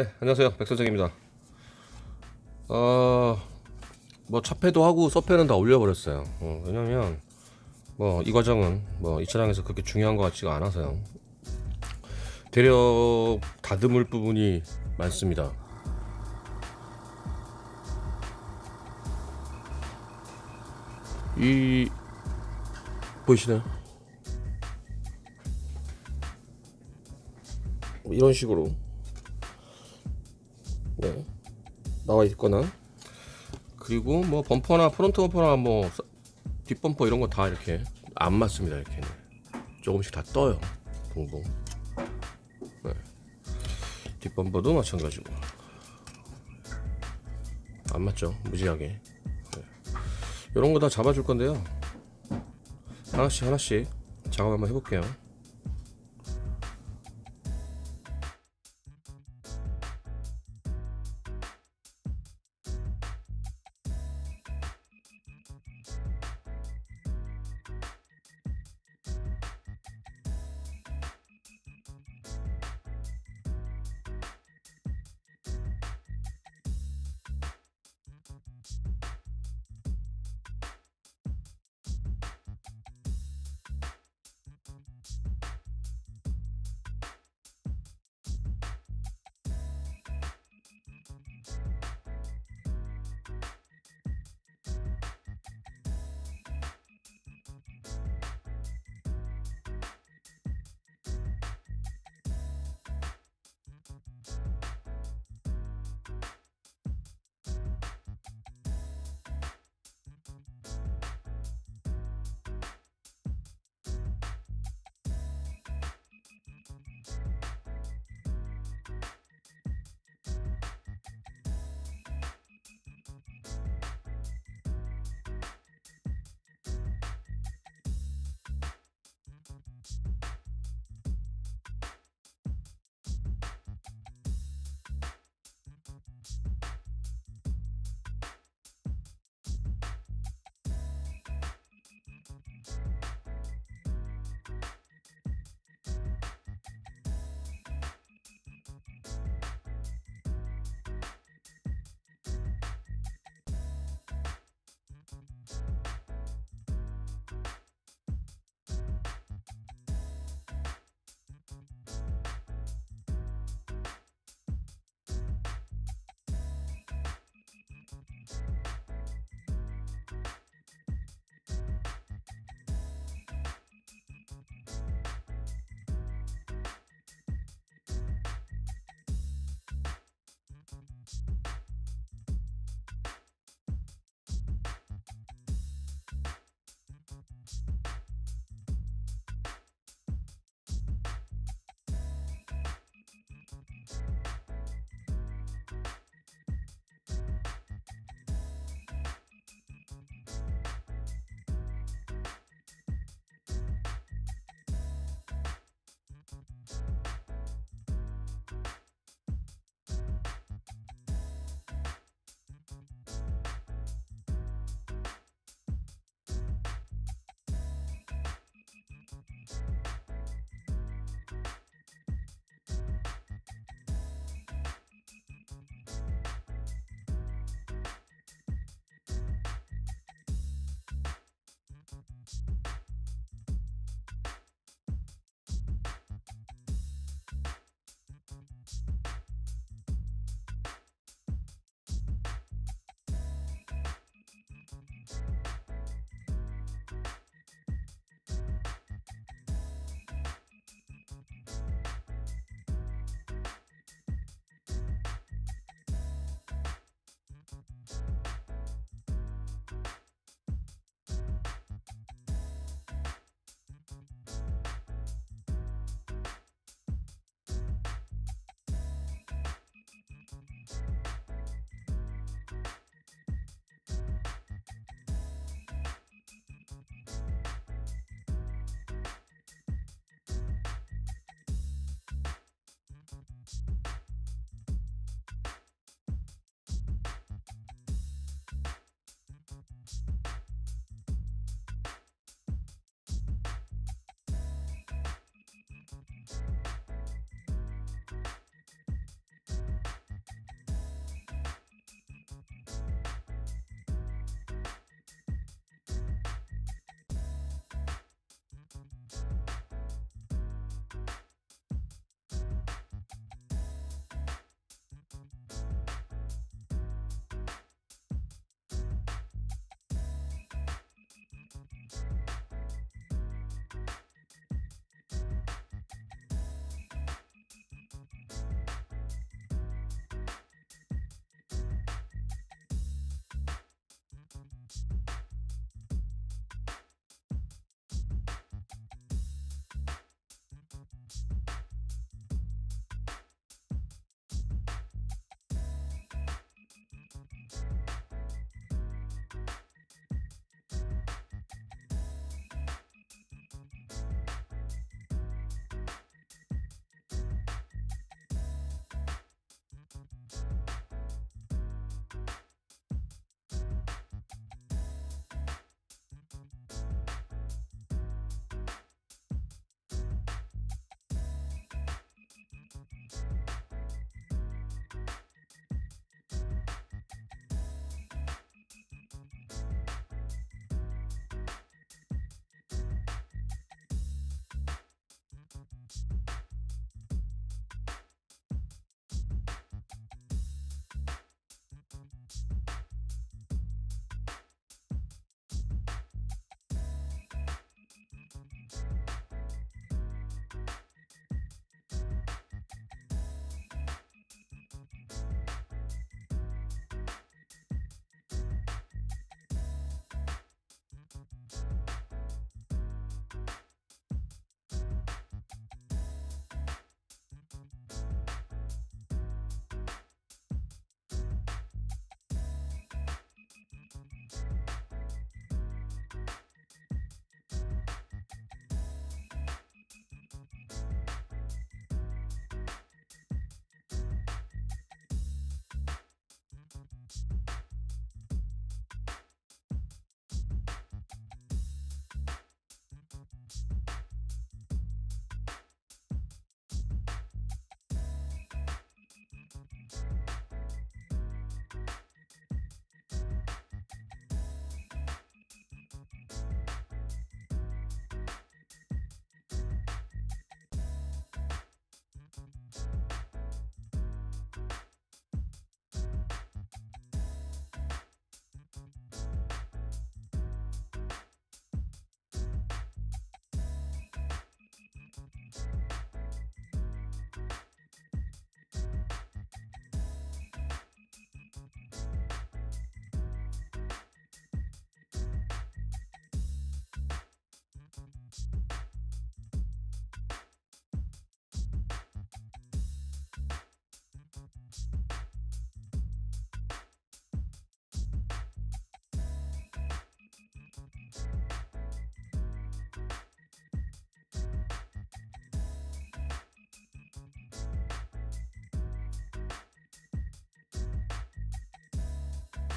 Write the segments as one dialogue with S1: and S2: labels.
S1: 네, 안녕하세요. 백선생입니다. 뭐 차폐도 하고 서페는 다 올려버렸어요. 왜냐면 뭐 이 과정은 뭐 이 차량에서 그렇게 중요한 것 같지가 않아서요. 대려 다듬을 부분이 많습니다. 이 보이시나요? 이런 식으로 네, 나와 있거나, 그리고 뭐 범퍼나 프론트 범퍼나 뭐 뒷범퍼 이런 거 다 이렇게 안 맞습니다. 이렇게 조금씩 다 떠요. 봉봉. 네. 뒷범퍼도 마찬가지고 안 맞죠. 무지하게. 네. 이런 거 다 잡아줄 건데요. 하나씩 하나씩 작업 한번 해볼게요.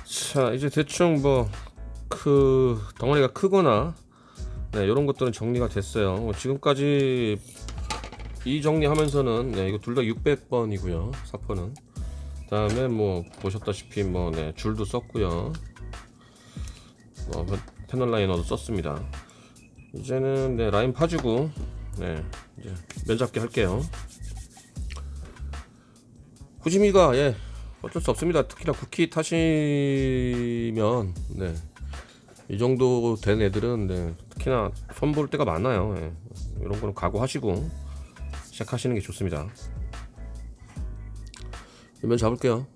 S1: 자, 이제 대충 뭐 덩어리가 크거나 네, 이런 것들은 정리가 됐어요. 지금까지 이 정리하면서는 네, 이거 둘 다 600번이고요. 사포는. 그다음에 뭐 보셨다시피 뭐 네, 줄도 썼고요. 패널 라이너도 썼습니다. 이제는 네, 라인 파주고 네, 이제 면잡기 할게요. 후지미가 예, 어쩔 수 없습니다. 특히나 쿠키 타시면 네, 이 정도 된 애들은 네, 특히나 손 볼 때가 많아요. 예, 이런 거는 각오하시고 시작하시는 게 좋습니다. 면 잡을게요.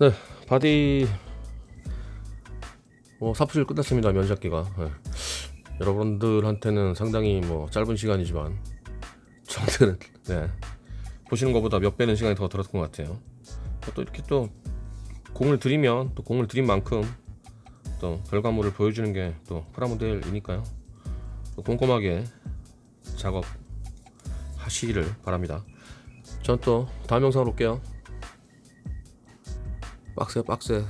S1: 네, 바디 사푸질 끝났습니다. 면잡기가. 네. 여러분들한테는 상당히 짧은 시간이지만 저한테는 보시는 것보다 몇 배는 시간이 더 들었던 것 같아요. 또 이렇게 또 공을 들이면 또 공을 들인 만큼 또 결과물을 보여주는 게 또 프라모델이니까요. 또 꼼꼼하게 작업하시기를 바랍니다. 전 또 다음 영상으로 올게요. 빡세.